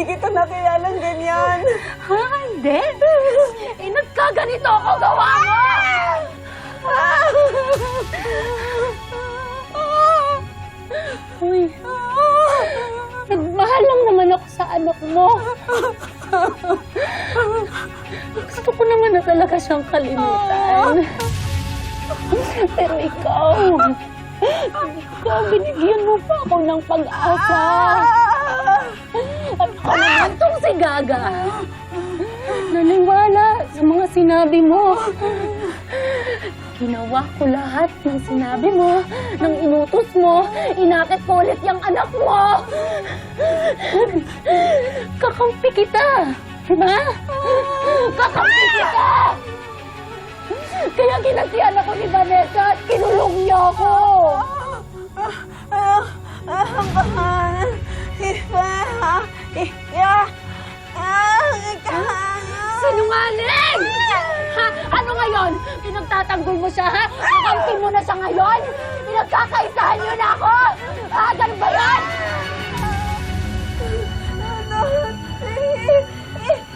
Hindi kita nakilalang ganyan. Ha? Hindi? Eh, nagkaganito ako gawa mo! Uy, nagmahal lang naman ako sa anak mo. Gusto ko naman na talaga siyang kalimutan. Pero ikaw, binigyan mo pa ako ng pag-asa. At ako naman tong si Gaga. Naniwala sa mga sinabi mo. Ginawa ko lahat ng sinabi mo, ng inutos mo, inakit ko ulit yung anak mo. Kakampi kita, diba? Kakampi kita! Kaya ginagtian ako ni Vanessa at kinulong niya ako. Sinungaling! Ha? Ano ngayon? Pinagtatanggol mo siya, ha? Kakampi mo na siya ngayon? Pinagkakaisahan niyo na ako? Ah, ganun ba yan?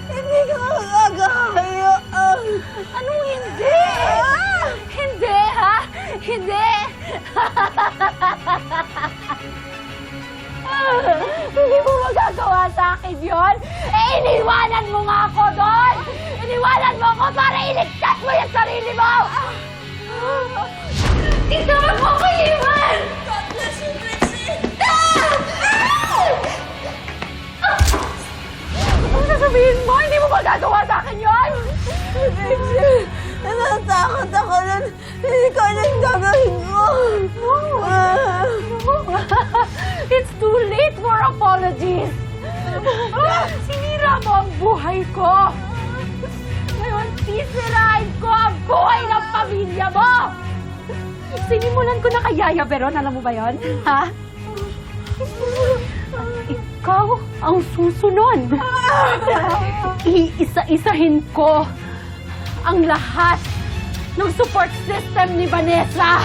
Hindi ko magagayo. Anong hindi? Hindi, ha? Hindi! Hindi mo magagawa sa akin yun? Eh, iniwanan mo nga ako doon! Iniwanan mo ako para iligtas mo yung sarili mo! Hindi mo ako iwan! God bless you, Trixie! Ano sasabihin mo? Hindi mo magagawa sa akin yun? Trixie, natatakot ako nun. Hindi ko alam gagawin ko. It's too late for apologies! Sinira mo ang buhay ko! Ngayon, sisirain ko ang buhay ng pamilya mo! Sinimulan ko na kay Yaya Veron, alam mo ba yon? Ha? Ikaw ang susunod. Iisa-isahin ko ang lahat ng support system ni Vanessa.